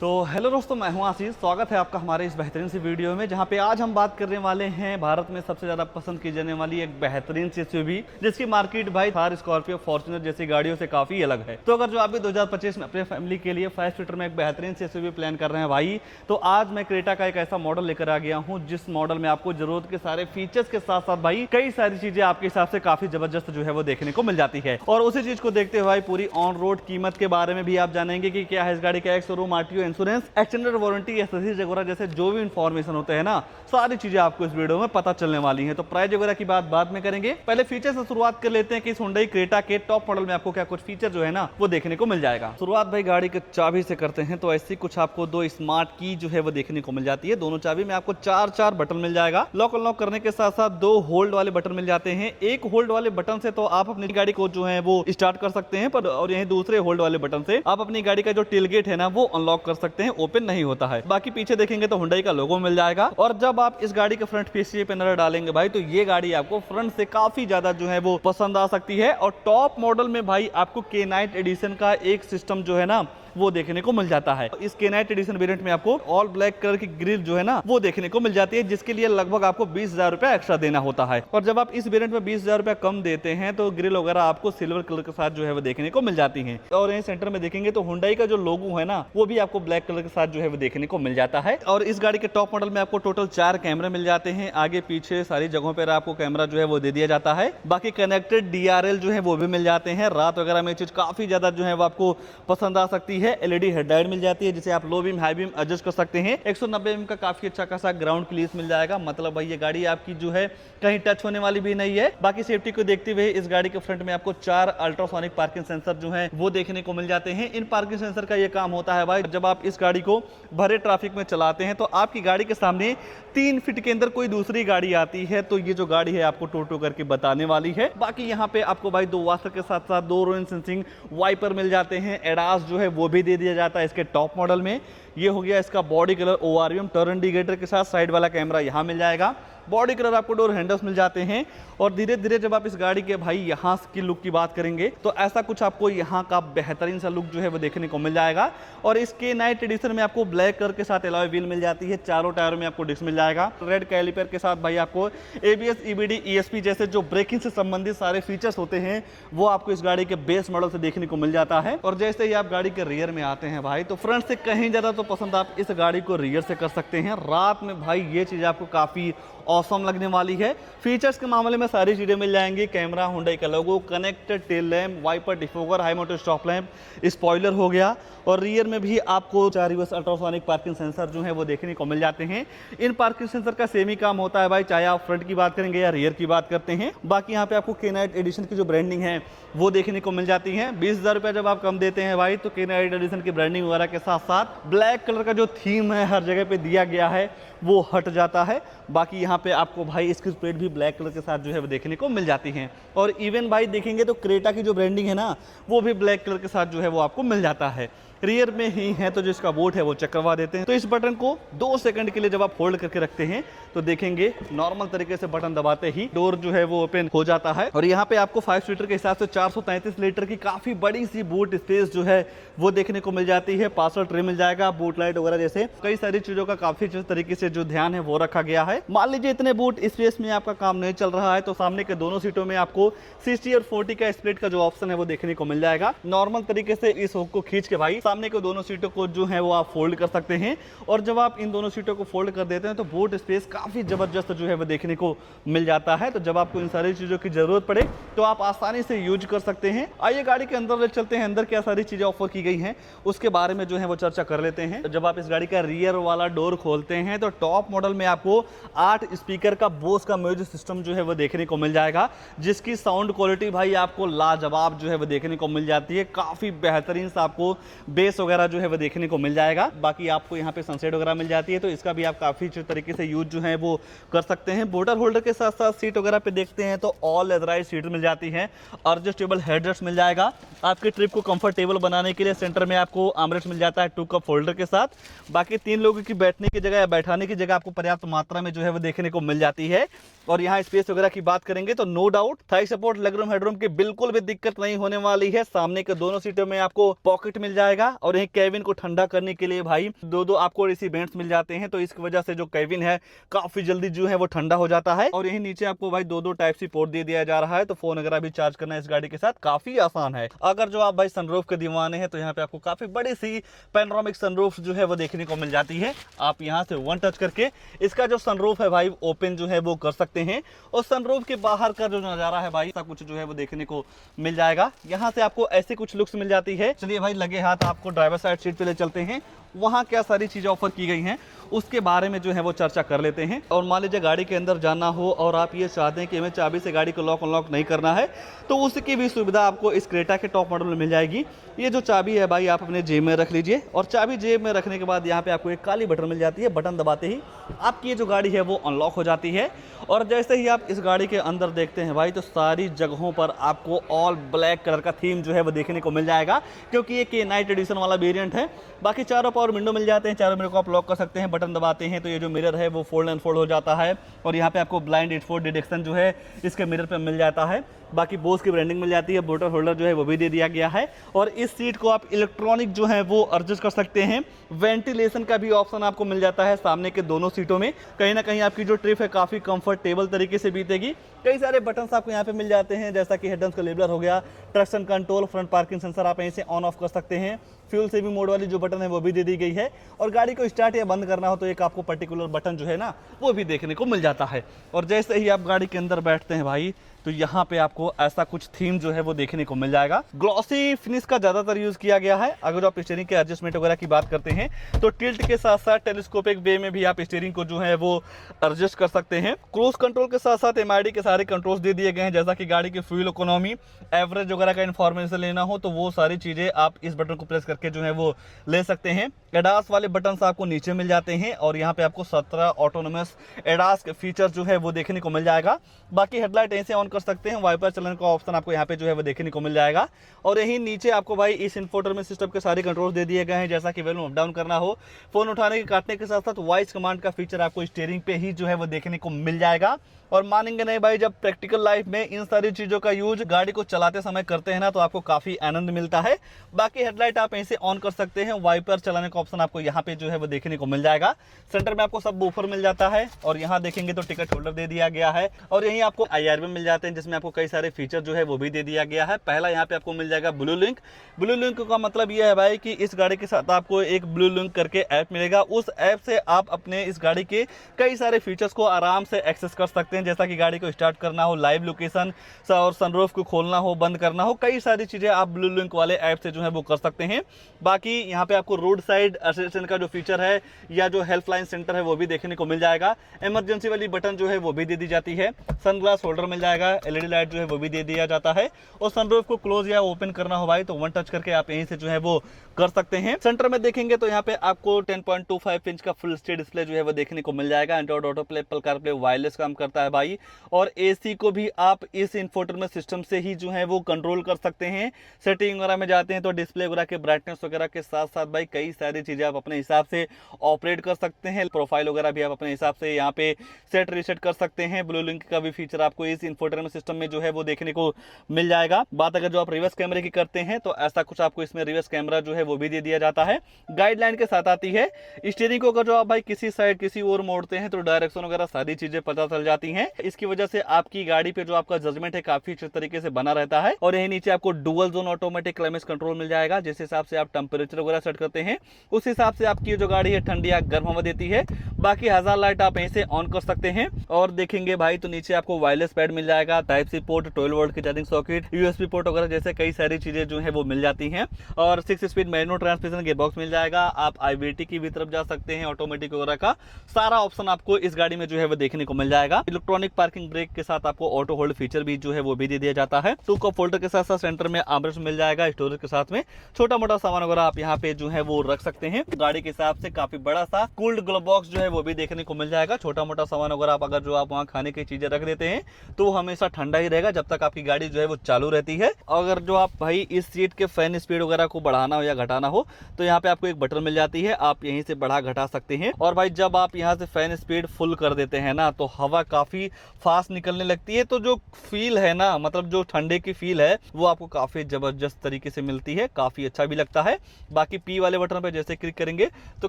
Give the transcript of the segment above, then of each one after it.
तो हेलो दोस्तों, मैं हूं आशीष। स्वागत है आपका हमारे इस बेहतरीन सी वीडियो में, जहां पे आज हम बात करने वाले हैं भारत में सबसे ज़्यादा पसंद की जाने वाली एक बेहतरीन सी एसयूवी, जिसकी मार्केट भाई थार, स्कॉर्पियो, फॉर्च्यूनर जैसी गाड़ियों से काफ़ी अलग है। तो अगर जो आप भी 2025 में अपने फैमिली के लिए 5 सीटर में एक बेहतरीन सी एसयूवी प्लान कर रहे हैं भाई, तो आज मैं क्रेटा का एक ऐसा मॉडल लेकर आ गया हूँ जिस मॉडल में आपको जरूरत के सारे फीचर्स के साथ साथ भाई कई सारी चीज़ें आपके हिसाब से काफ़ी जबरदस्त जो है वो देखने को मिल जाती है। और उसी चीज़ को देखते हुए भाई पूरी ऑन रोड कीमत के बारे में भी आप जानेंगे कि क्या है इस गाड़ी का एक showroom RTO, insurance, extended warranty, accessories वगैरह जैसे जो भी इंफॉर्मेशन होते हैं ना, सारी चीजें आपको इस वीडियो में पता चलने वाली हैं। तो प्राइस वगैरह की बात बाद में करेंगे, पहले फीचर से शुरुआत कर लेते हैं कि इस हुंडई क्रेटा के टॉप मॉडल में आपको क्या कुछ फीचर जो है ना वो देखने को मिल जाएगा। शुरुआत भाई गाड़ी के चाबी से करते हैं, तो ऐसी कुछ आपको दो स्मार्ट की जो है वो देखने को मिल जाती है। दोनों चाबी में आपको चार बटन मिल जाएगा। लॉक अनलॉक करने के साथ साथ दो होल्ड वाले बटन मिल जाते हैं। एक होल्ड वाले बटन से तो आप अपनी गाड़ी को जो है वो स्टार्ट कर सकते हैं, पर और यहीं दूसरे होल्ड वाले बटन से आप अपनी गाड़ी का जो टेलगेट है ना वो अनलॉक कर सकते हैं, ओपन नहीं होता है। बाकी पीछे देखेंगे तो हुंडई का लोगो मिल जाएगा। और जब आप इस गाड़ी के फ्रंट फीचर पे नजर डालेंगे भाई, तो ये गाड़ी आपको फ्रंट से काफी ज्यादा जो है वो पसंद आ सकती है। और टॉप मॉडल में भाई आपको K-Night एडिशन का एक सिस्टम जो है ना वो देखने को मिल जाता है। इस K-Night एडिशन वेरिएंट में आपको ऑल ब्लैक कलर की ग्रिल जो है ना वो देखने को मिल जाती है, जिसके लिए लगभग आपको 20,000 रुपया एक्स्ट्रा देना होता है। और जब आप इस वेरिएंट में 20,000 रुपया कम देते हैं तो ग्रिल वगैरह आपको सिल्वर कलर के साथ जो है वो देखने को मिल जाती है। और यहीं सेंटर में देखेंगे तो हुंडई का जो लोगो है ना वो भी आपको ब्लैक कलर के साथ जो है वो देखने को मिल जाता है। और इस गाड़ी के टॉप मॉडल में आपको टोटल 4 कैमरे मिल जाते हैं। आगे पीछे सारी जगहों पर आपको कैमरा जो है वो दे दिया जाता है। बाकी कनेक्टेड DRL जो है वो भी मिल जाते हैं। रात वगैरह में चीज काफी ज्यादा जो है वो आपको पसंद आ सकती है। LED हेडलाइट मिल जाती है, जिसे आप low beam high beam adjust कर सकते हैं। 190 mm का काफी अच्छा खासा ग्राउंड क्लियरेंस मिल जाएगा। मतलब भाई ये गाड़ी आपकी जो है कहीं टच होने वाली भी नहीं है। बाकी सेफ्टी को देखते हुए इस गाड़ी के फ्रंट में आपको 4 अल्ट्रासोनिक पार्किंग सेंसर जो है वो देखने को मिल जाते हैं। इन पार्किंग सेंसर का ये काम होता है भाई, जब आप इस गाड़ी को भरे ट्रैफिक में चलाते हैं तो आपकी गाड़ी के सामने 3 फीट के अंदर कोई दूसरी गाड़ी आती है तो ये जो गाड़ी है आपको टो करके बताने वाली है। बाकी यहाँ पे आपको भाई 2 वाशर के साथ साथ 2 रोइन सेंसिंग वाइपर मिल जाते हैं। एडास जो है वो भी दे दिया जाता है इसके टॉप मॉडल में। ये हो गया इसका body colour ORVM turn indicator के साथ। साइड वाला कैमरा यहाँ मिल जाएगा। बॉडी कलर आपको डोर हैंडल्स मिल जाते हैं। और धीरे धीरे जब आप इस गाड़ी के भाई यहाँ की लुक की बात करेंगे तो ऐसा कुछ आपको यहाँ का बेहतरीन सा लुक जो है वो देखने को मिल जाएगा। और इस K-Night एडिशन में आपको ब्लैक कलर के साथ एलॉय व्हील मिल जाती है। चारों टायरों में आपको डिस्क मिल जाएगा। रेड कैलिपर के साथ भाई आपको ABS, EBD, ESP जैसे जो ब्रेकिंग से संबंधित सारे फीचर्स होते हैं वो आपको इस गाड़ी के बेस मॉडल से देखने को मिल जाता है। और जैसे ही आप गाड़ी के रियर में आते हैं भाई, तो फ्रंट से कहीं ज्यादा तो पसंद आप इस गाड़ी को रियर से कर सकते हैं। रात में भाई ये चीज आपको काफी ऑसम लगने वाली है। फीचर्स के मामले में सारी चीजें मिल जाएंगी। कैमरा, हुंडई का logo, connected tail lamp, wiper, defogger, high motor stop lamp, spoiler हो गया। और रियर में भी आपको 4 रिवर्स अल्ट्रासोनिक पार्किंग सेंसर जो है वो देखने को मिल जाते हैं। इन पार्किंग सेंसर का सेम ही काम होता है भाई, चाहे आप फ्रंट की बात करेंगे या रियर की बात करते हैं। बाकी यहाँ पे आपको K-Night एडिशन की जो ब्रांडिंग है वो देखने को मिल जाती है। 20,000 रुपया जब आप कम देते हैं भाई, तो K-Night एडिशन की ब्रांडिंग वगैरह के साथ साथ ब्लैक कलर का जो थीम है हर जगह पे दिया गया है वो हट जाता है। बाकी यहाँ पे आपको भाई इसकी प्लेट भी ब्लैक कलर के साथ जो है वो देखने को मिल जाती है। और इवन भाई देखेंगे तो क्रेटा की जो ब्रांडिंग है ना वो भी ब्लैक कलर के साथ जो है वो आपको मिल जाता है। रियर में ही है तो जिसका बोट है वो चेक करवा देते हैं। तो इस बटन को 2 सेकंड के लिए जब आप होल्ड करके रखते हैं तो देखेंगे नॉर्मल तरीके से बटन दबाते ही डोर जो है वो ओपन हो जाता है। और यहाँ पे आपको 5 सीटर के हिसाब से 433 लीटर की काफी बड़ी सी बूट स्पेस जो है वो देखने को मिल जाती है। पार्सल ट्रे मिल जाएगा, बूट लाइट वगैरह जैसे कई सारी चीजों का काफी अच्छे तरीके से जो ध्यान है वो रखा गया है। मान लीजिए इतने बूट स्पेस में आपका काम नहीं चल रहा है तो सामने के दोनों सीटों में आपको 60 और 40 का स्प्लिट का जो ऑप्शन है वो देखने को मिल जाएगा। नॉर्मल तरीके से इस हुक को खींच के भाई सामने के दोनों सीटों को जो है वो आप फोल्ड कर सकते हैं। और जब आप इन दोनों सीटों को फोल्ड कर देते हैं तो बूट स्पेस काफी जबरदस्त जो है वो देखने को मिल जाता है। तो जब आपको इन सारी चीजों की जरूरत पड़े तो आप आसानी से यूज कर सकते हैं। आइए गाड़ी के अंदर ले चलते हैं, अंदर क्या सारी चीजें ऑफर की गई हैं उसके बारे में जो है वो चर्चा कर लेते हैं। जब आप इस गाड़ी का रियर वाला डोर खोलते हैं तो टॉप मॉडल में आपको 8 स्पीकर का बोस का म्यूजिक सिस्टम जो है वो देखने को मिल जाएगा, जिसकी साउंड क्वालिटी भाई आपको लाजवाब जो है वो देखने को मिल जाती है। काफी बेहतरीन सा आपको बेस वगैरह जो है वो देखने को मिल जाएगा। बाकी आपको यहाँ पे सनसेट वगैरह मिल जाती है तो इसका भी आप काफी अच्छे तरीके से यूज जो है वो कर सकते हैं। बोर्डर होल्डर के साथ साथ सीट वगैरह पे देखते हैं तो ऑल लेदराइज सीट मिल जाती है। एडजस्टेबल हेडरेस्ट मिल जाएगा। आपके ट्रिप को कंफर्टेबल बनाने के लिए सेंटर में आपको आर्मरेस्ट मिल जाता है 2 कप होल्डर के साथ। बाकी 3 लोगों की बैठने की जगह या बैठाने की जगह आपको पर्याप्त मात्रा में जो है वो देखने को मिल जाती है। और यहाँ स्पेस वगैरह की बात करेंगे तो no doubt thigh support, legroom, headroom की बिल्कुल भी दिक्कत नहीं होने वाली है। सामने के दोनों सीटों में आपको पॉकेट मिल जाएगा। और यही केबिन को ठंडा करने के लिए भाई दो आपको इसी वेंट्स मिल जाते हैं, तो इसकी वजह से जो केबिन है काफी जल्दी जो है वो ठंडा हो जाता है। और यही नीचे आपको भाई दो टाइप सी पोर्ट दे दिया जा रहा है, तो फोन वगैरह भी चार्ज करना इस गाड़ी के साथ काफी आसान है। अगर जो आप भाई सनरूफ के दीवाने हैं तो यहाँ पे आपको काफी बड़ी सी पैनोरामिक सनरूफ जो है वो देखने को मिल जाती है। आप यहाँ से वन टच करके इसका जो सनरूफ है भाई ओपन जो है वो कर सकते हैं, और सनरूफ के बाहर का जो नजारा है भाई सब कुछ जो है वो देखने को मिल जाएगा। यहाँ से आपको ऐसी कुछ लुक्स मिल जाती है। चलिए भाई लगे हाथ आपको ड्राइवर साइड सीट पे ले चलते हैं, वहाँ क्या सारी चीज़ें ऑफर की गई हैं उसके बारे में जो है वो चर्चा कर लेते हैं। और मान लीजिए गाड़ी के अंदर जाना हो और आप ये चाहते हैं कि हमें चाबी से गाड़ी को लॉक अनलॉक नहीं करना है, तो उसकी भी सुविधा आपको इस क्रेटा के टॉप मॉडल में मिल जाएगी। ये जो चाबी है भाई आप अपने जेब में रख लीजिए, और चाबी जेब में रखने के बाद यहाँ पे आपको एक काली बटन मिल जाती है। बटन दबाते ही आपकी ये जो गाड़ी है वो अनलॉक हो जाती है। और जैसे ही आप इस गाड़ी के अंदर देखते हैं भाई तो सारी जगहों पर आपको ऑल ब्लैक कलर का थीम जो है वो देखने को मिल जाएगा, क्योंकि ये के नाइट एडिशन वाला वेरिएंट है। बाकी चारों पावर विंडो मिल जाते हैं, चारों मिरर को आप लॉक कर सकते हैं। बटन दबाते हैं तो ये जो मिरर है वो फोल्ड एंड फोल्ड हो जाता है, और यहाँ पे आपको ब्लाइंड स्पॉट डिटेक्शन जो है इसके मिरर पे मिल जाता है। बाकी बोस की ब्रांडिंग मिल जाती है, बोटल होल्डर जो है वो भी दे दिया गया है। और इस सीट को आप इलेक्ट्रॉनिक जो है वो एडजस्ट कर सकते हैं। वेंटिलेशन का भी ऑप्शन आपको मिल जाता है सामने के दोनों सीटों में। कहीं ना कहीं आपकी जो ट्रिप है काफ़ी कंफर्टेबल तरीके से बीतेगी। कई सारे बटन्स आपको यहाँ पे मिल जाते हैं, जैसा कि हेड का लेबलर हो गया, traction control, front parking sensor आप यहीं से ऑन ऑफ कर सकते हैं। फ्यूल सेविंग मोड वाली जो बटन है वो भी दे दी गई है, और गाड़ी को स्टार्ट या बंद करना हो तो एक आपको पर्टिकुलर बटन जो है ना वो भी देखने को मिल जाता है। और जैसे ही आप गाड़ी के अंदर बैठते हैं भाई तो यहाँ पे आपको ऐसा कुछ थीम जो है वो देखने को मिल जाएगा। ग्लॉसी फिनिश का ज्यादातर यूज किया गया है। अगर आप स्टीयरिंग के एडजस्टमेंट वगैरह की बात करते हैं तो टिल्ट के साथ साथ टेलीस्कोपिक वे में भी आप स्टीयरिंग को जो है वो एडजस्ट कर सकते हैं। क्रूज कंट्रोल के साथ साथ एमआईडी के सारे कंट्रोल्स दे दिए गए हैं, जैसा कि गाड़ी की फ्यूल इकोनॉमी, एवरेज वगैरह का इन्फॉर्मेशन लेना हो तो वो सारी चीजें आप इस बटन को प्रेस करके जो है वो ले सकते हैं। एडास वाले बटन आपको नीचे मिल जाते हैं, और यहाँ पे आपको 17 ऑटोनोमस एडास के फीचर जो है वो देखने को मिल जाएगा। बाकी हेडलाइट ऐसे ऑन कर सकते हैं, वाइपर चलने का ऑप्शन आपको यहाँ पे जो है वो देखने को मिल जाएगा। और यही नीचे आपको भाई इस इंफोटेनमेंट सिस्टम के सारे कंट्रोल दे दिए गए हैं, जैसा कि वॉल्यूम अप डाउन करना हो, फोन उठाने के काटने के साथ साथ वॉइस कमांड का फीचर आपको स्टीयरिंग पे ही जो है वो देखने को मिल जाएगा। और मानेंगे नहीं भाई, जब प्रैक्टिकल लाइफ में इन सारी चीजों का यूज गाड़ी को चलाते समय करते हैं ना तो आपको काफी आनंद मिलता है। बाकी हेडलाइट आप ऐसे ऑन कर सकते हैं, वाइपर चलाने का ऑप्शन आपको यहाँ पे जो है वो देखने को मिल जाएगा। सेंटर में आपको सब बूफर मिल जाता है, और यहाँ देखेंगे तो टिकट होल्डर दे दिया गया है। और यहीं आपको IR मिल जाते हैं, जिसमें आपको कई सारे फीचर जो है वो भी दे दिया गया है। पहला यहाँ पे आपको मिल जाएगा ब्लू लिंक। ब्लू लिंक का मतलब यह है भाई कि इस गाड़ी के साथ आपको एक ब्लू लिंक करके ऐप मिलेगा। उस ऐप से आप अपने इस गाड़ी के कई सारे फीचर्स को आराम से एक्सेस कर सकते हैं, जैसा कि गाड़ी को स्टार्ट करना हो, लाइव लोकेशन और सनरूफ को खोलना हो, बंद करना हो, कई सारी चीजें आप ब्लू लिंक वाले ऐप से जो है वो कर सकते हैं। बाकी यहाँ पे आपको रोड साइड असिस्टेंट का जो फीचर है या जो हेल्पलाइन सेंटर है वो भी देखने को मिल जाएगा। इमरजेंसी वाली बटन जो है वो भी दे दी जाती है। सनग्लास होल्डर मिल जाएगा, LED लाइट जो है वो भी दे दिया जाता है। और सनरूफ को क्लोज या ओपन करना हो भाई तो वन टच करके आप यहीं से जो है वो कर सकते हैं। सेंटर में देखेंगे तो यहाँ पे आपको 10.25 इंच का फुल एचडी डिस्प्ले जो है वो देखने को मिल जाएगा। Android auto play, Apple CarPlay wireless काम करता है भाई। और AC को भी आप इस इंफोटेनमेंट सिस्टम से ही जो है वो कंट्रोल कर सकते हैं। सेटिंग वगैरह में जाते हैं तो डिस्प्ले वगैरह के ब्राइटनेस वगैरह के साथ साथ भाई कई सारी चीजें आप अपने हिसाब से ऑपरेट कर सकते हैं। प्रोफाइल वगैरह भी आप अपने हिसाब से यहाँ पे सेट रीसेट कर सकते हैं। ब्लू लिंक का भी फीचर आपको इस इंफोटेनमेंट सिस्टम में जो है वो देखने को मिल जाएगा। बात अगर जो आप रिवर्स कैमरे की करते हैं तो ऐसा कुछ आपको इसमें रिवर्स कैमरा जो है वो भी दे दिया जाता है। गाइडलाइन के साथ आती है। स्टीयरिंग को अगर जो आप भाई किसी साइड किसी और मोड़ते हैं तो डायरेक्शन वगैरह सारी चीजें पता चल जाती हैं। इसकी वजह से आपकी गाड़ी पे जो आपका जजमेंट है काफी अच्छे तरीके से बना रहता है। और यही नीचे आपको dual zone automatic climate control मिल जाएगा, जिस हिसाब से आप टेम्परेचर वगैरह सेट करते हैं उस हिसाब से आपकी जो गाड़ी है ठंडी या गर्म हवा देती है। बाकी 1000 लाइट आप यहीं से ऑन कर सकते हैं। और देखेंगे भाई तो नीचे आपको वायरलेस पैड मिल जाएगा, टाइप सी पोर्ट, 12 वोल्ट की चार्जिंग सॉकेट, USB पोर्ट वगैरह जैसे कई सारी चीजें जो है वो मिल जाती हैं। और 6 स्पीड मैनुअल ट्रांसमिशन गियरबॉक्स मिल जाएगा। आप IVT की भी तरफ जा सकते हैं, ऑटोमेटिक वगैरह का सारा ऑप्शन आपको इस गाड़ी में जो है वो देखने को मिल जाएगा। इलेक्ट्रॉनिक पार्किंग ब्रेक के साथ आपको ऑटो होल्ड फीचर भी जो है वो भी दे दिया जाता है। टू कप होल्डर के साथ साथ सेंटर में आर्मरेस्ट मिल जाएगा। स्टोरेज के साथ में छोटा मोटा सामान वगैरह आप यहाँ पे जो है वो रख सकते हैं। गाड़ी के हिसाब से काफी बड़ा सा कूल्ड ग्लो बॉक्स जो है वो भी देखने को मिल जाएगा। छोटा मोटा सामान वगैरह आप अगर जो आप वहाँ खाने की चीजें रख देते हैं तो हमेशा हमेशा ठंडा ही रहेगा जब तक आपकी गाड़ी जो है वो चालू रहती है। अगर जो आप भाई इस सीट के फैन स्पीड वगैरह को बढ़ाना हो या घटाना हो तो यहाँ पे आपको एक बटन मिल जाती है, आप यहीं से बढ़ा घटा सकते हैं। और भाई जब आप यहाँ से फैन स्पीड फुल कर देते हैं ना तो हवा काफी फास्ट निकलने लगती है, तो जो फील है ना, मतलब जो ठंडे की फील है वो आपको काफी जबरदस्त तरीके से मिलती है, काफी अच्छा भी लगता है। बाकी पी वाले बटन पे जैसे क्लिक करेंगे तो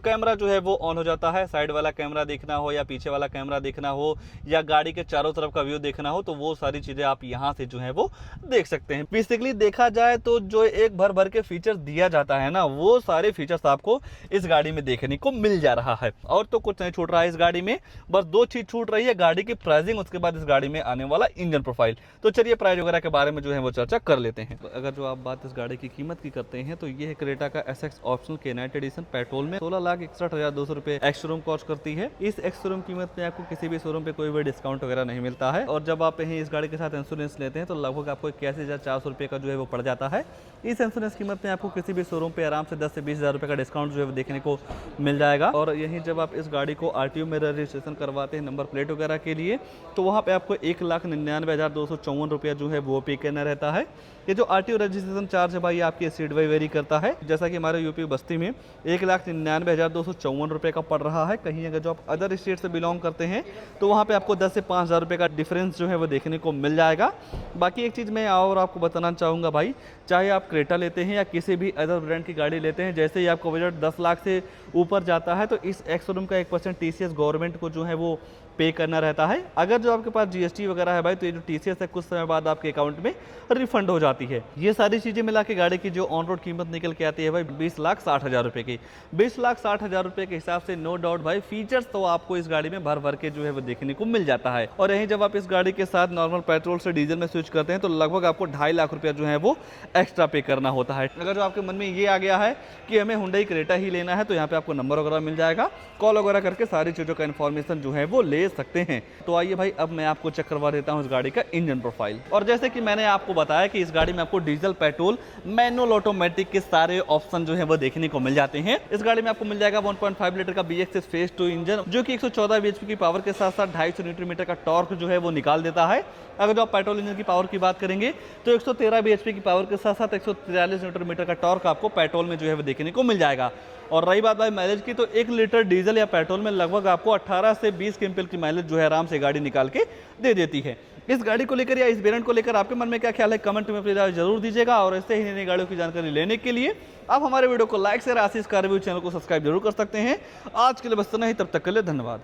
कैमरा जो है वो ऑन हो जाता है। साइड वाला कैमरा देखना हो या पीछे वाला कैमरा देखना हो या गाड़ी के चारों तरफ का व्यू देखना हो तो वो सारी चीजें आप यहाँ से जो है वो देख सकते हैं। बेसिकली देखा जाए तो जो एक भर भर के फीचर्स दिया जाता है ना वो सारे फीचर्स आपको इस गाड़ी में देखने को मिल जा रहा है। और तो कुछ नहीं छूट रहा है इस गाड़ी में, बस दो चीज छूट रही है, गाड़ी की प्राइसिंग, उसके बाद इस गाड़ी में आने वाला इंजन प्रोफाइल। तो चलिए प्राइस वगैरह के बारे में जो है वो चर्चा कर लेते हैं। अगर जो आप बात इस गाड़ी की कीमत की करते हैं तो ये है क्रेटा का SX optional K-Night addition petrol में 16,61,200 रुपए एक्स शोरूम कॉस्ट करती है। इस एक्स शोरूम कीमत में आपको किसी भी शोरूम पे कोई भी डिस्काउंट वगैरह नहीं मिलता है। और जब आप यहीं इस गाड़ी के साथ इंश्योरेंस लेते हैं तो लगभग आपको 81,400 रुपए का जो है वो पड़ जाता है। इस इंश्योरेंस कीमत में आपको किसी भी शोरूम पे आराम से 10 से 20,000 रुपए का डिस्काउंट जो है वो देखने को मिल जाएगा। और यहीं जब आप इस गाड़ी को आरटीओ में रजिस्ट्रेशन करवाते हैं नंबर प्लेट वगैरह के लिए तो वहाँ पे आपको 1,99,254 रुपया जो है वो पे करना रहता है। ये जो आरटीओ रजिस्ट्रेशन चार्ज है भाई आपकी स्टेट वाइज वेरी करता है। जैसा कि हमारे यूपी बस्ती में 1,99,254 रुपये का पड़ रहा है। कहीं अगर जो आप अदर स्टेट से बिलोंग करते हैं तो वहाँ पे आपको 10 से 5,000 रुपये का डिफरेंस जो है वो देखने को मिल जाएगा। बाकी एक चीज़ मैं और आपको बताना चाहूँगा भाई, चाहे आप क्रेटा लेते हैं या किसी भी अदर ब्रांड की गाड़ी लेते हैं, जैसे ही आपको बजट 10 लाख से ऊपर जाता है तो इस एक्स शोरूम का 1% टीसीएस गवर्नमेंट को जो है वो पे करना रहता है। अगर जो आपके पास जीएसटी वगैरह है भाई तो ये जो टीसीएस है कुछ समय बाद आपके अकाउंट में रिफंड हो जाती है। ये सारी चीजें मिला के गाड़ी की जो ऑन रोड कीमत निकल के आती है भाई 20,60,000 रुपए की। 20,60,000 रुपए के हिसाब से नो डाउट भाई फीचर्स तो आपको इस गाड़ी में भर भर के जो है वो देखने को मिल जाता है। और यहीं जब आप इस गाड़ी के साथ नॉर्मल पेट्रोल से डीजल में स्विच करते हैं तो लगभग आपको 2.5 लाख रुपया जो है वो एक्स्ट्रा पे करना होता है। अगर जो आपके मन में ये आ गया है कि हमें हुंडई क्रेटा ही लेना है तो यहाँ पे आपको नंबर वगैरह मिल जाएगा, कॉल वगैरह करके सारी चीजों का इन्फॉर्मेशन जो है वो ले सकते हैं। तो आइए भाई अब मैं आपको चेक करवा देता हूं इस गाड़ी का इंजन प्रोफाइल। और जैसे कि मैंने आपको बताया कि इस गाड़ी में आपको डीजल, पेट्रोल, मैनुअल, ऑटोमेटिक के सारे ऑप्शन जो है वो देखने को मिल जाते हैं। इस गाड़ी में आपको मिल जाएगा 1.5 लीटर का BXS फेज 2 इंजन जो कि 114 bhp की पावर के साथ साथ 250 न्यूटन मीटर का टॉर्क जो है वो निकाल देता है। अगर जो आप पेट्रोल इंजन की पावर की बात करेंगे तो 113 bhp की पावर के साथ साथ 143 न्यूटन मीटर का टॉर्क आपको पेट्रोल में जो है वो देखने को मिल जाएगा। और रही बात भाई माइलेज की तो 1 लीटर डीजल या पेट्रोल में लगभग आपको 18 से 20 केम्पल की माइलेज जो है आराम से गाड़ी निकाल के दे देती है। इस गाड़ी को लेकर या इस वेरिएंट को लेकर आपके मन में क्या ख्याल है कमेंट में अपनी राय जरूर दीजिएगा। और ऐसे ही नई गाड़ियों की जानकारी लेने के लिए आप हमारे वीडियो को लाइक शेयर आशीष कार रिव्यू चैनल को सब्सक्राइब जरूर कर सकते हैं। आज के लिए बस इतना ही, तब तक के लिए धन्यवाद।